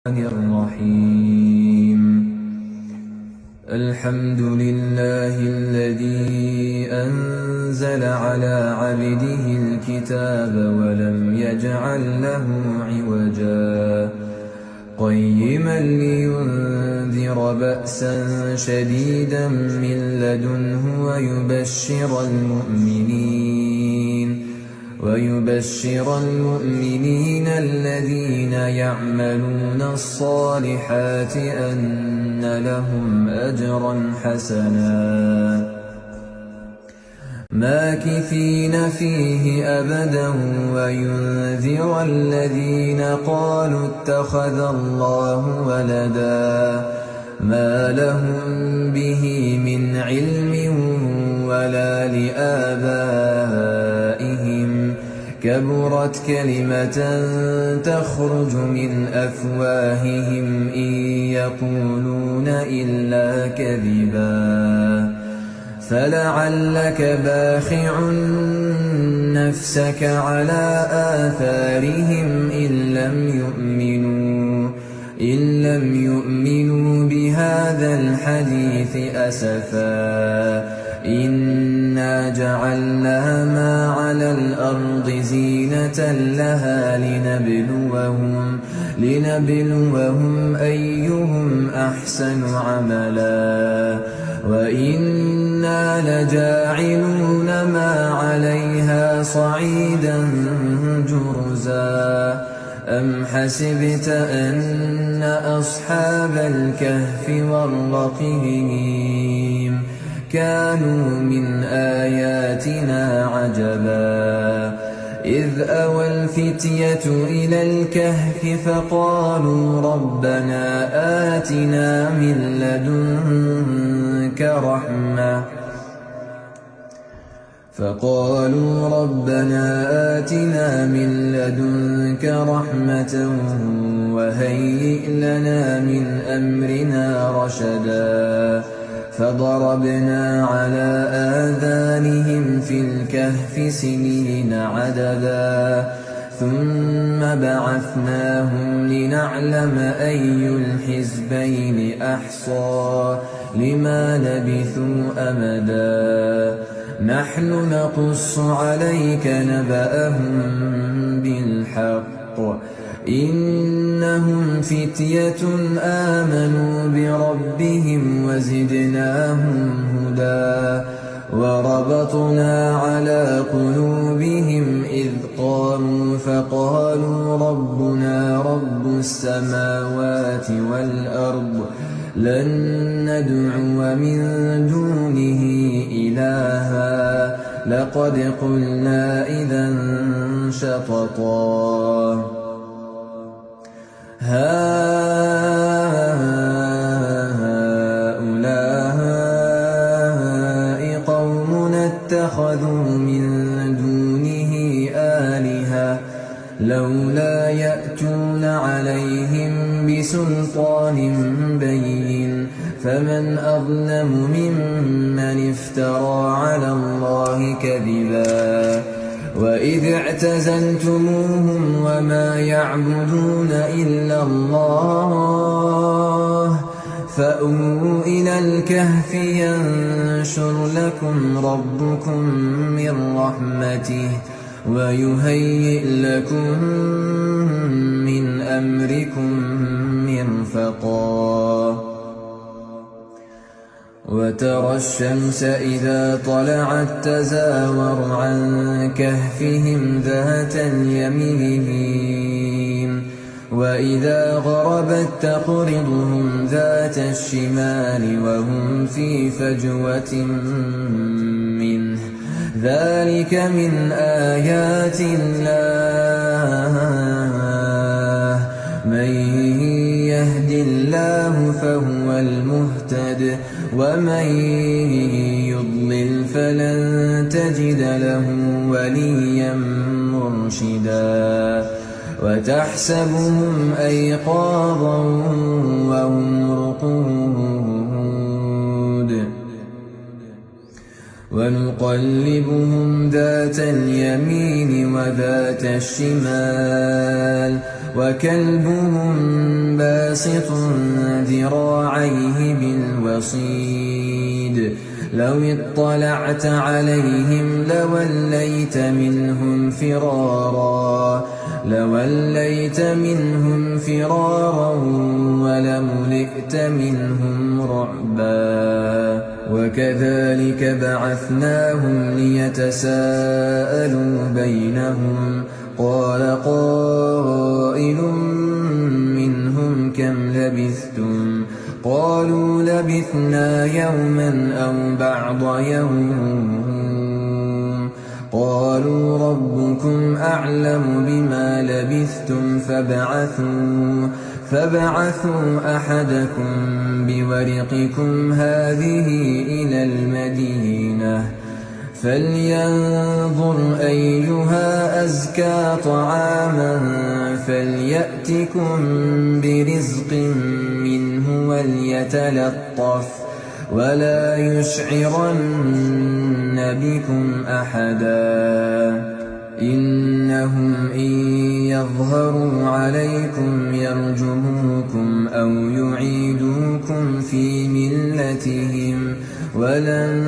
الرحيم. الحمد لله الذي أنزل على عبده الكتاب ولم يجعل له عوجا قيما لينذر بأسا شديدا من لدنه ويبشر المؤمنين الذين يعملون الصالحات أن لهم أجرا حسنا ماكثين فيه أبدا وينذر الذين قالوا اتخذ الله ولدا ما لهم به من علم ولا لآبائهم كبرت كلمة تخرج من أفواههم إن يقولون إلا كذبا فلعلك باخع نفسك على آثارهم إن لم يؤمنوا بهذا الحديث أسفا إنا جعلنا ما على الأرض زينة لها لنبلوهم أيهم أحسن عملا وإنا لجاعلون ما عليها صعيدا جرزا أم حسبت أن أصحاب الكهف والرقيم كانوا من آياتنا عجبا إذ أوى الفتية إلى الكهف فقالوا ربنا آتنا من لدنك رحمة وهيئ لنا من أمرنا رشدا فضربنا على آذانهم في الكهف سنين عددا ثم بعثناهم لنعلم أي الحزبين أحصى لما لبثوا أمدا نحن نقص عليك نبأهم بالحق إنهم فتية آمنوا بربهم وزدناهم هدى وربطنا على قلوبهم إذ قاموا فقالوا ربنا رب السماوات والأرض لن ندعو من دونه إلها لقد قلنا إذا شططا هؤلاء قومنا اتخذوا من دونه آلهة لولا يأتون عليهم بسلطان بين فمن أظلم ممن افترى على الله كذبا وإذ اعتزلتموهم وما يعبدون إلا الله فأووا إلى الكهف ينشر لكم ربكم من رحمته ويهيئ لكم من أمركم مرفقا وترى الشمس إذا طلعت تزاور عن كهفهم ذات اليمين وإذا غربت تقرضهم ذات الشمال وهم في فجوة منه ذلك من آيات الله من يهد الله فهو المهتد ومن يضلل فلن تجد له وليا مرشدا وتحسبهم أيقاظا وهم رقود ونقلبهم ذات اليمين وذات الشمال وكلبهم باسط ذراعيه بالوصيد لو اطلعت عليهم لوليت منهم فرارا ولملئت منهم رعبا وكذلك بعثناهم ليتساءلوا بينهم قال قائل منهم كم لبثتم قالوا لبثنا يوما أو بعض يوم قالوا ربكم أعلم بما لبثتم فابعثوا أحدكم بورقكم هذه إلى المدينة فلينظر أيها أزكى طعاما فليأتكم برزق منه وليتلطف ولا يشعرن بكم أحدا إنهم إن يظهروا عليكم يرجموكم أو يعيدوكم في ملتهم ولن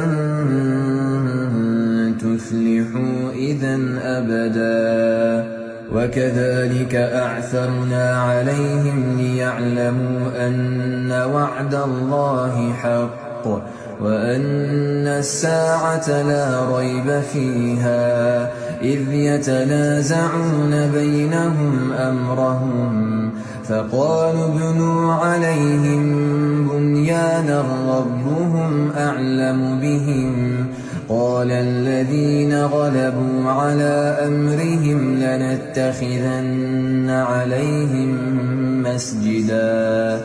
تفلحوا إذا أبدا وكذلك أعثرنا عليهم ليعلموا أن وعد الله حق وأن الساعة لا ريب فيها إذ يتنازعون بينهم أمرهم فقالوا ابنوا عليهم بنيانا ربهم أعلم بهم قال الذين غلبوا على أمرهم لنتخذن عليهم مسجدا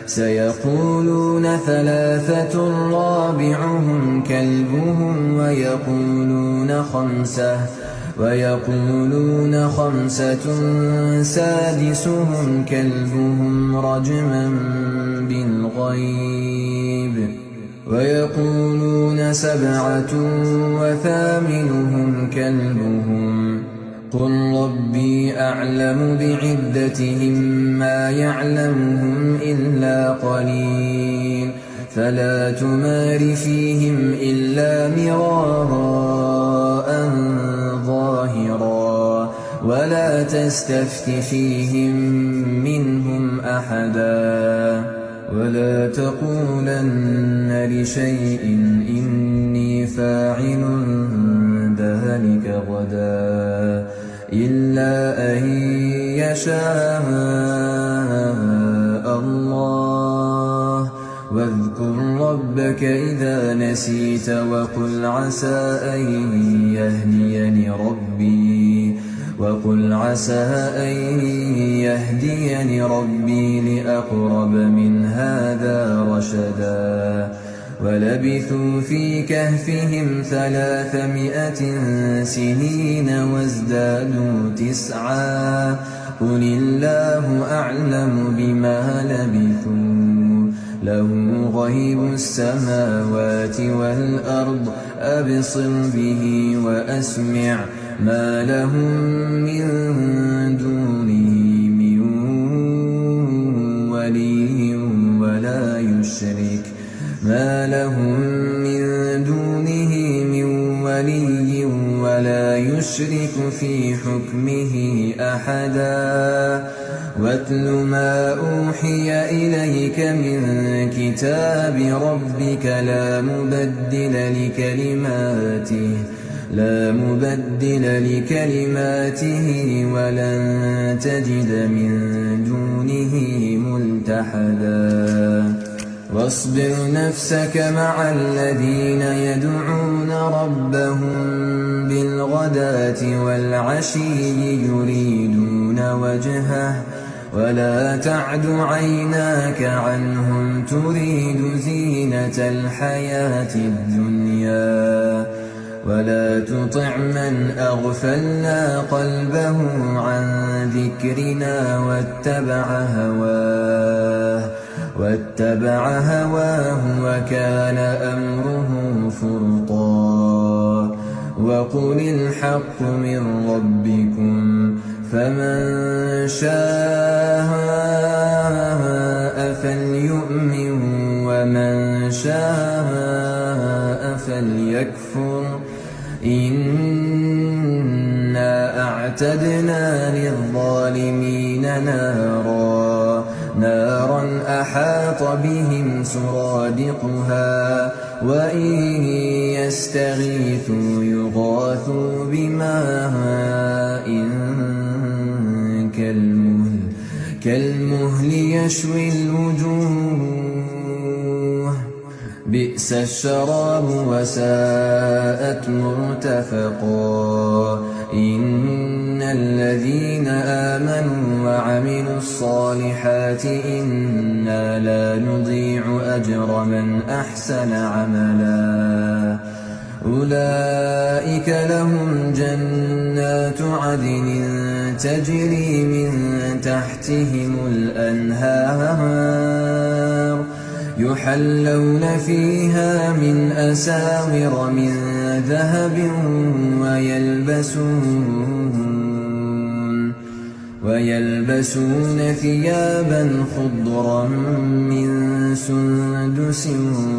سيقولون ثلاثة رابعهم كلبهم ويقولون خمسة سادسهم كلبهم رجما بالغيب ويقولون سبعة وثامنهم كلبهم قل ربي أعلم بعدتهم ما يعلمهم إلا قليل فلا تمار فيهم إلا مراء ظاهرا ولا تستفت فيهم منهم أحدا ولا تقولن لشيء إني فاعل ذلك غدا إلا أن يشاء الله واذكر ربك إذا نسيت وقل عسى أن يهديني ربي لأقرب من هذا رشدا ولبثوا في كهفهم 300 سنين وازدادوا 9 قل الله أعلم بما لبثوا له غيب السماوات والأرض أبصر به وأسمع ما لهم من دونه من ولي ولا يشرك في حكمه أحدا واتل ما أوحي إليك من كتاب ربك لا مبدل لكلماته ولن تجد من دونه ملتحدا واصبر نفسك مع الذين يدعون ربهم بالغداة والعشي يريدون وجهه ولا تعد عيناك عنهم تريد زينة الحياة الدنيا ولا تطع من أغفلنا قلبه عن ذكرنا واتبع هواه وكان أمره فرطا وقل الحق من ربكم فمن شاء فليؤمن ومن شاء فليكفر إنا أعتدنا للظالمين نارا أحاط بهم سرادقها وإن يستغيثوا يغاثوا بماء كالمهل يشوي الوجوه بئس الشراب وساءت مرتفقا إن الذين آمنوا وعملوا الصالحات إنا لا نضيع أجر من أحسن عملا أولئك لهم جنات عدن تجري من تحتهم الأنهار يحلون فيها من أساور من ذهب ويلبسون ثيابا خضرا من سندس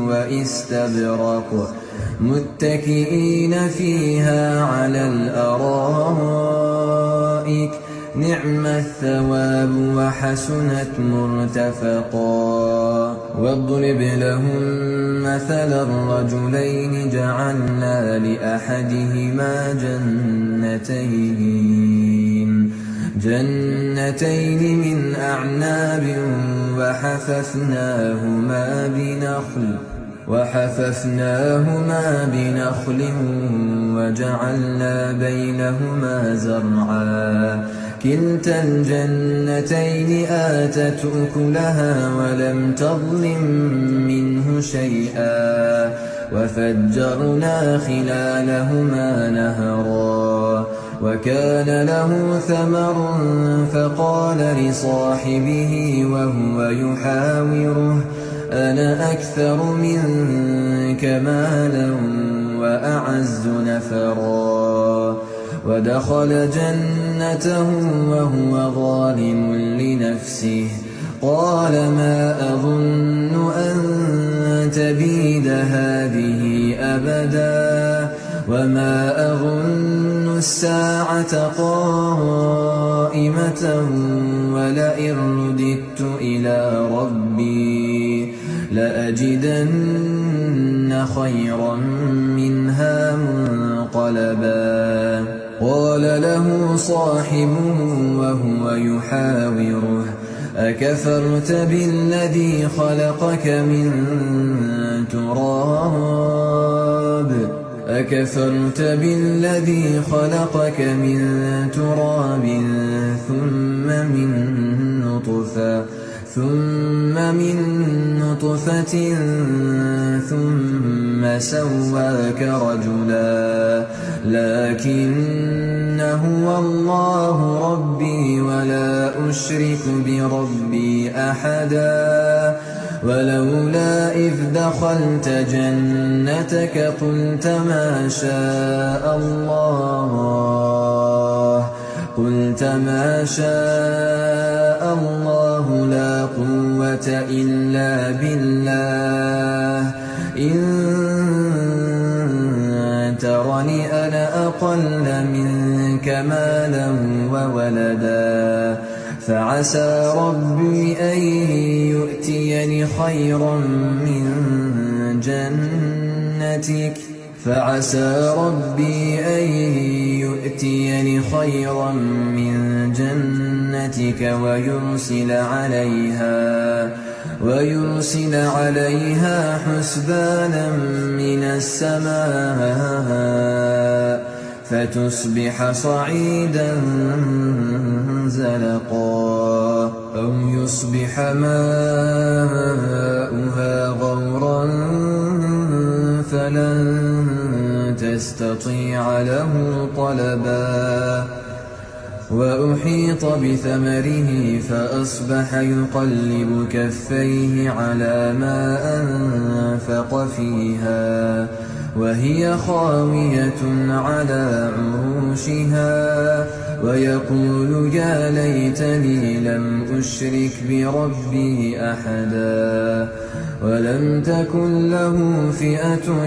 واستبرق متكئين فيها على الأرائك نعم الثواب وحسنت مرتفقا واضرب لهم مثل الرجلين جعلنا لأحدهما جنتين من أعناب وحففناهما بنخل وجعلنا بينهما زرعا كلتا الجنتين آتت أكلها ولم تظلم منه شيئا وفجرنا خلالهما نهرا وكان له ثمر فقال لصاحبه وهو يحاوره أنا أكثر منك مالا وأعز نفرا ودخل جنته وهو ظالم لنفسه قال ما أظن أن تبيد هذه أبدا وما أظن الساعة قائمة ولئن رددت إلى ربي لأجدن خيرا منها منقلبا قال له صاحبه وهو يحاوره أكفرت بالذي خلقك من تراب ثم من نطفة ثم سواك رجلا لكن هو الله ربي ولا أشرك بربي أحدا ولولا إذ دخلت جنتك قلت ما شاء الله لا قوة إلا بالله إن ترني أنا أقل منك مالا وولدا فعسى ربي أن يؤتيني خيرا من جنتك ويرسل عليها حسبانا من السماء فتصبح صعيدا زلقا أو يصبح ماؤها غورا فلن تستطيع له طلبا وأحيط بثمره فأصبح يقلب كفيه على ما أنفق فيها وهي خاوية على عروشها ويقول يا ليتني لم أشرك بربي أحدا ولم تكن له فئة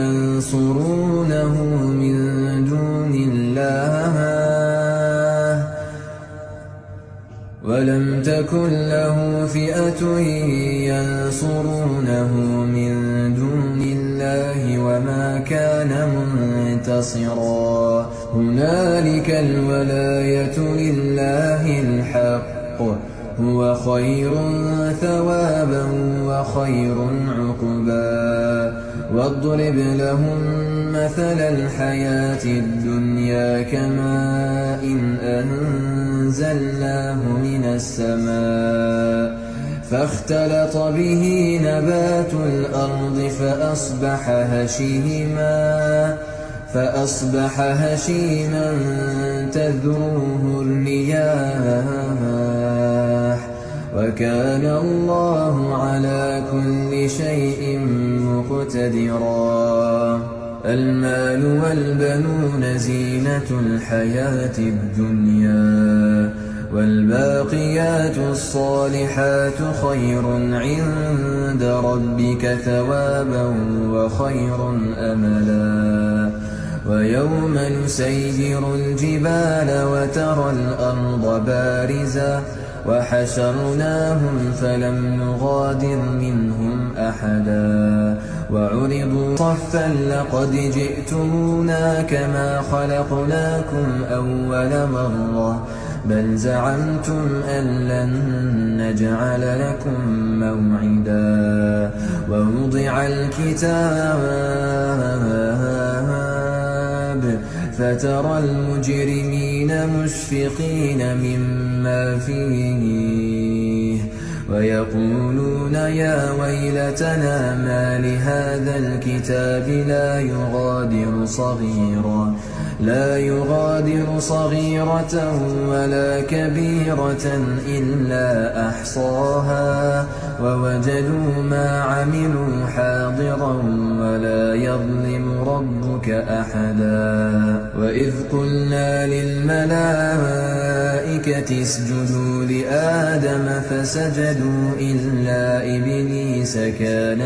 ينصرونه من دون الله وما كان منتصرا هنالك الولاية لله الحق هو خير ثوابا وخير عقبا واضرب لهم مثل الحياة الدنيا كماء أنزلناه من السماء فاختلط به نبات الأرض فأصبح هشيما تذروه الرياح وكان الله على كل شيء مقتدرا المال والبنون زينة الحياة الدنيا والباقيات الصالحات خير عند ربك ثوابا وخير أملا ويوم نسير الجبال وترى الأرض بارزة وحشرناهم فلم نغادر منهم أحدا وعرضوا صفا لقد جئتمونا كما خلقناكم أول مرة بل زعمتم أن لن نجعل لكم موعدا ووضع الكتاب فترى المجرمين مشفقين مما فيه ويقولون يا ويلتنا ما لهذا الكتاب لا يغادر صغيرة ولا كبيرة إلا أحصاها ووجدوا ما عملوا حاضرا ولا يظلم ربك أحدا وإذ قلنا للملائكة اسجدوا لآدم فسجدوا إلا إبليس كان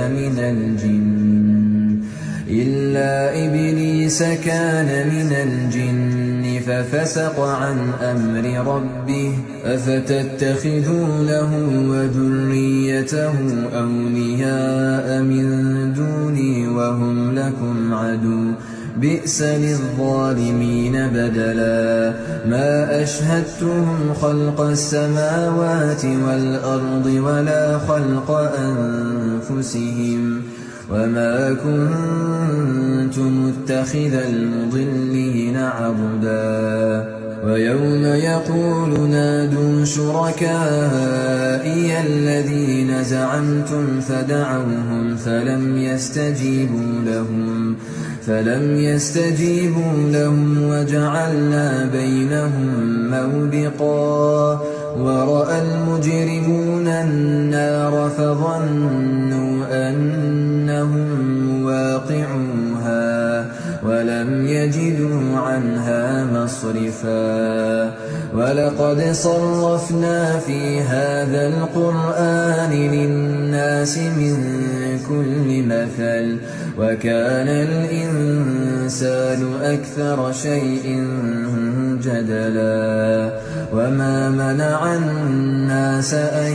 من الجن ففسق عن أمر ربه أفتتخذونه وذريته أولياء من دوني وهم لكم عدو بئس للظالمين بدلا ما أشهدتهم خلق السماوات والأرض ولا خلق أنفسهم وما كنت متخذ المضلين عضدا ويوم يقول نادوا شركائي الذين زعمتم فدعوهم فلم يستجيبوا لهم وجعلنا بينهم موبقا ورأى المجرمون النار فظنوا أنهم مواقعوها ولم يجدوا عنها مصرفا ولقد صرفنا في هذا القرآن للناس من كل مثل وكان الإنسان أكثر شيء جدلا وما منع الناس أن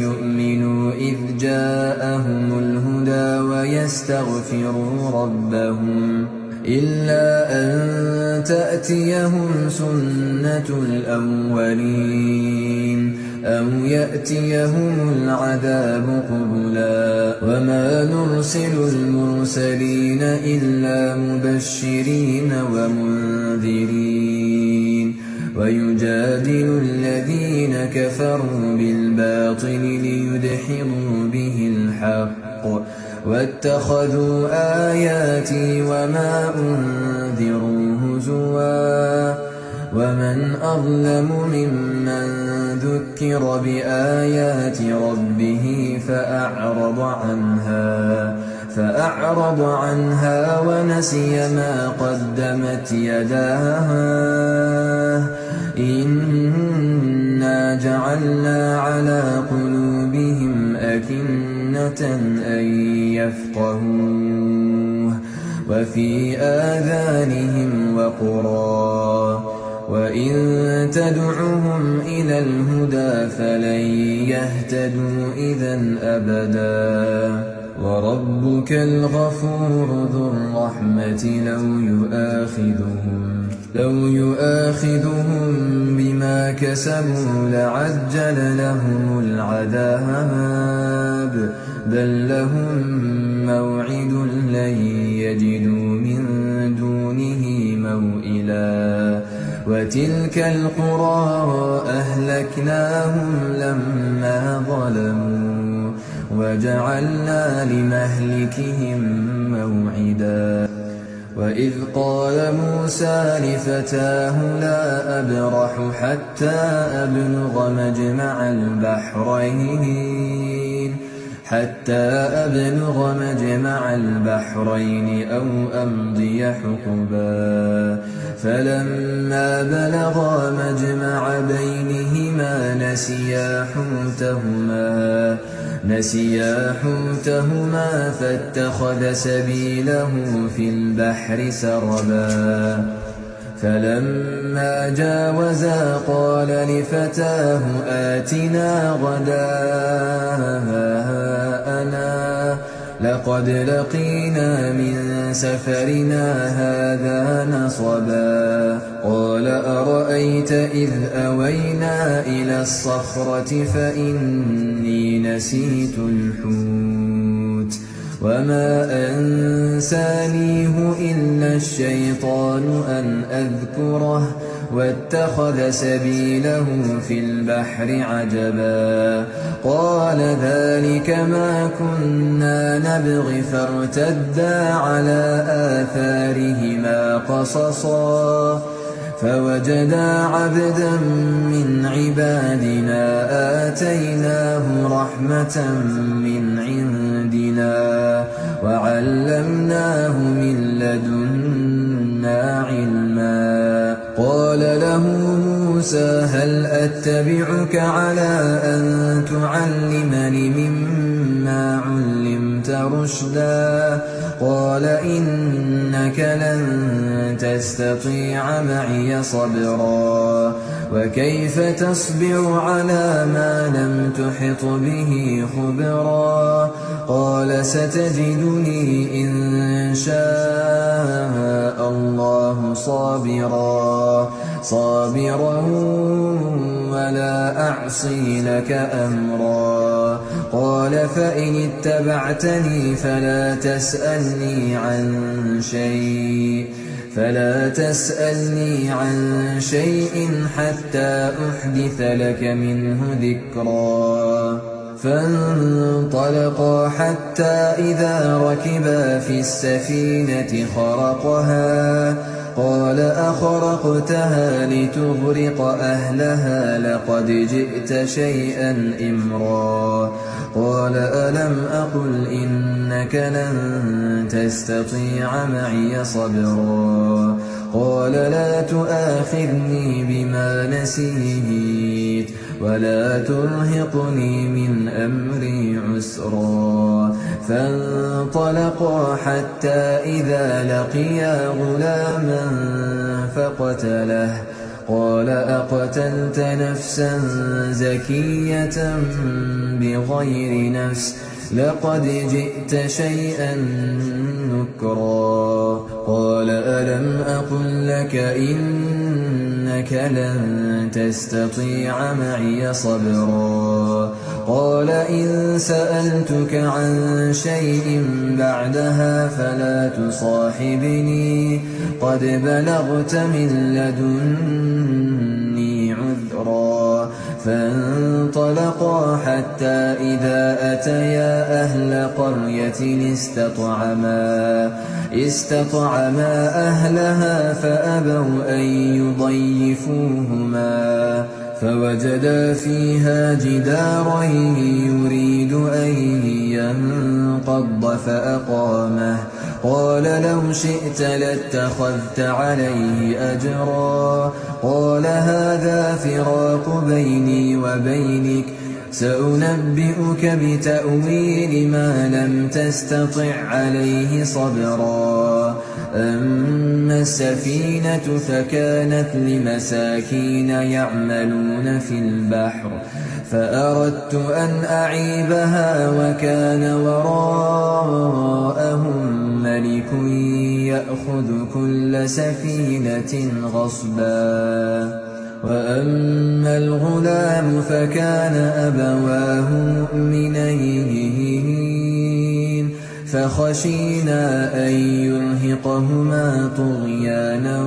يؤمنوا إذ جاءهم الهدى ويستغفروا ربهم إلا أن تأتيهم سنة الأولين أو يأتيهم العذاب قبلا وما نرسل المرسلين إلا مبشرين ومنذرين ويجادل الذين كفروا بالباطل ليدحضوا به الحق واتخذوا آياتي وما أنذروا هزوا ومن أظلم ممن ذكر بآيات ربه فأعرض عنها فأعرض عنها ونسي ما قدمت يداه إنا جعلنا على قلوبهم أكنة أن يفقهوه وفي آذانهم وقرا وإن تدعهم إلى الهدى فلن يهتدوا إذا أبدا وربك الغفور ذو الرحمة لو يؤاخذهم بما كسبوا لعجل لهم العذاب بل لهم موعد لن يجدوا من دونه موئلا وتلك القرى أهلكناهم لما ظلموا وجعلنا لمهلكهم موعدا وإذ قال موسى لفتاه لا أبرح حتى أبلغ مجمع البحرين أو أمضي حقبا فلما بلغا مجمع بينهما نسيا حوتهما فاتخذ سبيله في البحر سربا فلما جاوزا قال لفتاه آتنا غداءنا لقد لقينا من سفرنا هذا نصبا قال أرأيت إذ أوينا إلى الصخرة فإني نسيت الحوت وما أنسانيه إلا الشيطان أن أذكره واتخذ سبيله في البحر عجبا قال ذلك ما كنا نبغي فارتدا على آثارهما قصصا فوجدا عبدا من عبادنا آتيناه رحمة من عندنا وعلمناه من لدنا علما قال له موسى هل أتبعك على أن تعلمني مما علمت رشدا قال إنك لن تستطيع معي صبرا وكيف تصبر على ما لم تحط به خبرا قال ستجدني إن شاء الله صابرا ولا أعصي لك أمرا قال فإن اتبعتني فلا تسألني عن شيء حتى أحدث لك منه ذكرا فانطلقا حتى إذا ركبا في السفينة خرقها قال أخرقتها لتغرق أهلها لقد جئت شيئا إمرا قال ألم أقل إنك لن تستطيع معي صبرا قال لا تؤاخذني بما نسيت ولا ترهقني من أمري عسرا فانطلقا حتى إذا لقيا غلاما فقتله قال أقتلت نفسا زكية بغير نفس لقد جئت شيئا نكرا قال ألم أقل لك إنك لن تستطيع معي صبرا قال إن سألتك عن شيء بعدها فلا تصاحبني قد بلغت من لدني عذرا فانطلقا حتى إذا أتيا أهل قرية استطعما أهلها فأبوا أن يضيفوهما فوجدا فيها جدارا يريد أن ينقض لو شئت لاتخذت عليه أجرا قال هذا فراق بيني وبينك سأنبئك بتأويل ما لم تستطع عليه صبرا أما السفينة فكانت لمساكين يعملون في البحر فأردت أن أعيبها وكان وراءهم ملك يأخذ كل سفينة غصبا وأما الغلام فكان أبواه مؤمنين فخشينا أن يرهقهما طغيانا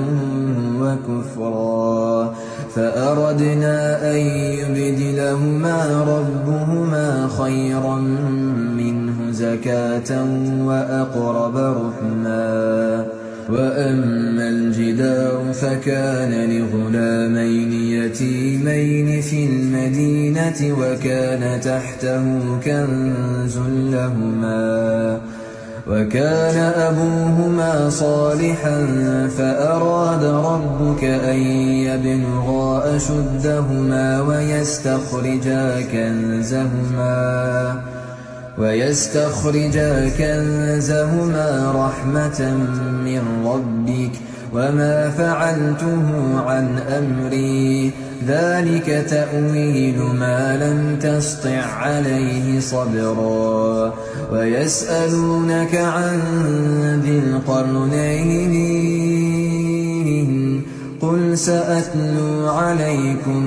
وكفرا فأردنا أن يبدلهما ربهما خيرا منه زكاة وأقرب رحما وأما الجدار فكان لغلامين يتيمين في المدينة وكان تحته كنز لهما وكان أبوهما صالحا فأراد ربك أن يبلغا أشدهما ويستخرجا كنزهما رحمة من ربك وما فعلته عن أمري ذلك تأويل ما لم تسطع عليه صبرا ويسألونك عن ذي القرنين قل سأتلو عليكم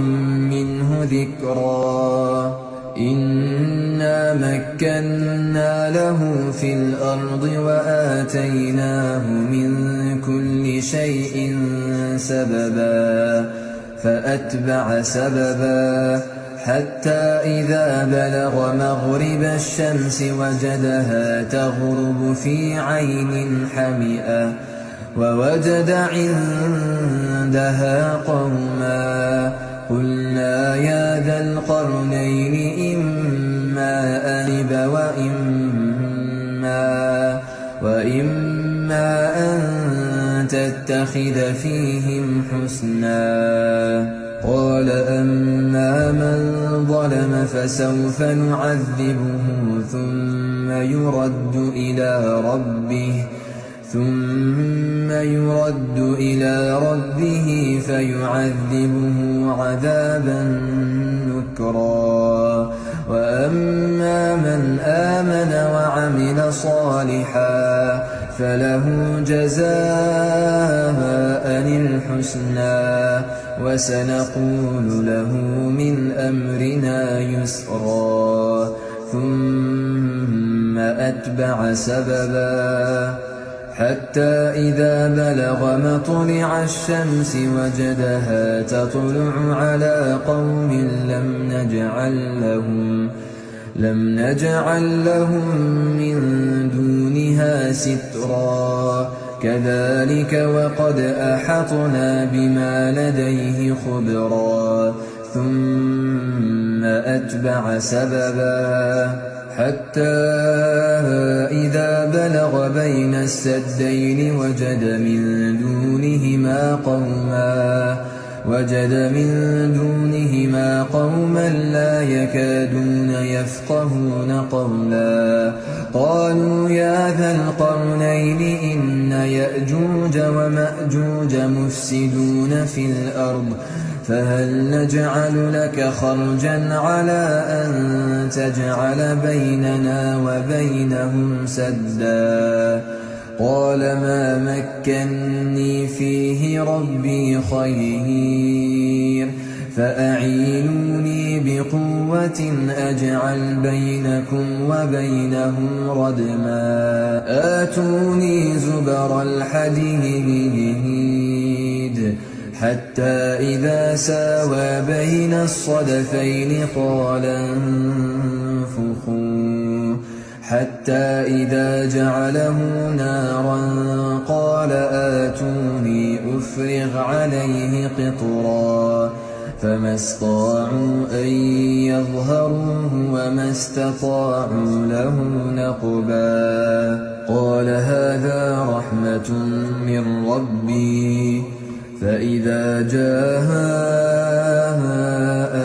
منه ذكرا إنا مكنا له في الأرض وآتيناه من كل شيء سببا فأتبع سببا حتى إذا بلغ مغرب الشمس وجدها تغرب في عين حمئة ووجد عندها قوما قلنا يا ذا القرنين إما أن وإما أن تتخذ فيهم حسنا قال أما من ظلم فسوف نعذبه ثم يرد إلى ربه فيعذبه عذابا نكرا وأما من آمن وعمل صالحا فله جزاء الحسنى وسنقول له من أمرنا يسرا ثم أتبع سببا حتى إذا بلغ مطلع الشمس وجدها تطلع على قوم لم نجعل لهم من دونها سترا كذلك وقد أحطنا بما لديه خبرا ثم أتبع سببا حتى إذا بلغ بين السدين وجد من دونهما قوما لا يكادون يفقهون قولا قالوا يا ذا القرنين إن يأجوج ومأجوج مفسدون في الأرض فهل نجعل لك خرجا على أن تجعل بيننا وبينهم سدا قال ما مكني فيه ربي خير فأعينوني بقوة أجعل بينكم وبينهم ردما آتوني زبر الحديد حتى إذا ساوى بين الصدفين قال انفخوا حتى إذا جعله نارا قال آتوني أفرغ عليه قطرا فما استطاعوا أن يظهروه وما استطاعوا له نقبا قال هذا رحمة من ربي فإذا جاء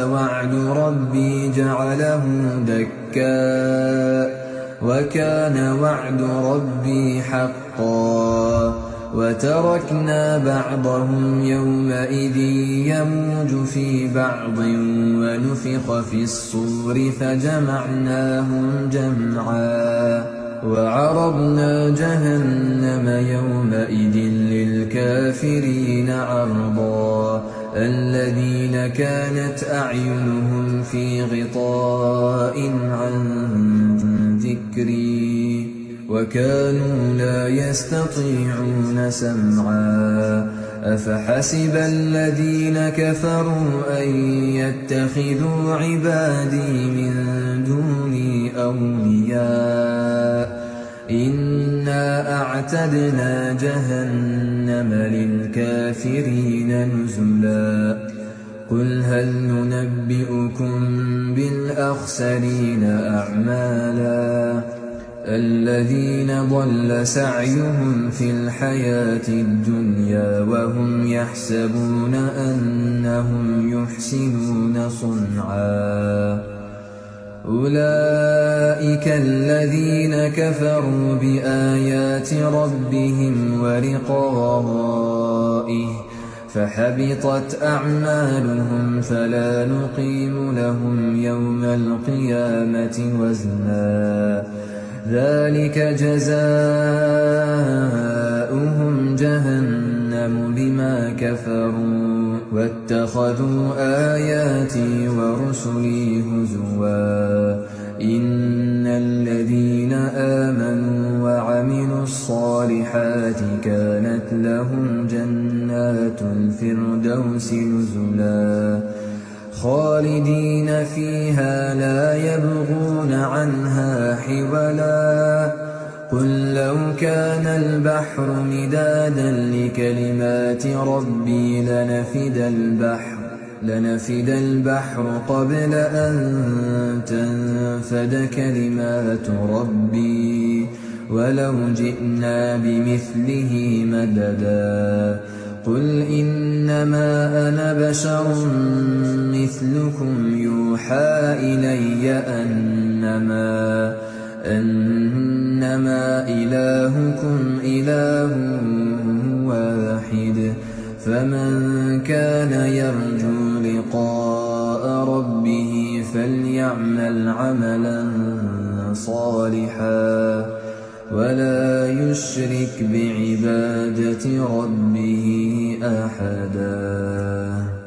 وعد ربي جعله دكا وكان وعد ربي حقا وتركنا بعضهم يومئذ يموج في بعض ونفخ في الصور فجمعناهم جمعا وعرضنا جهنم يومئذ للكافرين عرضا الذين كانت أعينهم في غطاء عن ذكري وكانوا لا يستطيعون سمعا أفحسب الذين كفروا أن يتخذوا عبادي من دوني أولياء إنا أعتدنا جهنم للكافرين نزلا قل هل ننبئكم بالأخسرين أعمالا الذين ضل سعيهم في الحياة الدنيا وهم يحسبون أنهم يحسنون صنعا أولئك الذين كفروا بآيات ربهم ولقائه فحبطت أعمالهم فلا نقيم لهم يوم القيامة وزنا ذلك جزاؤهم جهنم بما كفروا واتخذوا آياتي ورسلي هزوا إن الذين آمنوا وعملوا الصالحات كانت لهم جنات الفردوس نزلا خالدين فيها لا يبغون عنها حولا قل لو كان البحر مدادا لكلمات ربي لنفد البحر قبل أن تنفد كلمات ربي ولو جئنا بمثله مددا قل إنما أنا بشر مثلكم يوحى إلي أنما إلهكم إله واحد فمن كان يرجو لقاء ربه فليعمل عملا صالحا ولا يشرك بعبادة ربه أحدا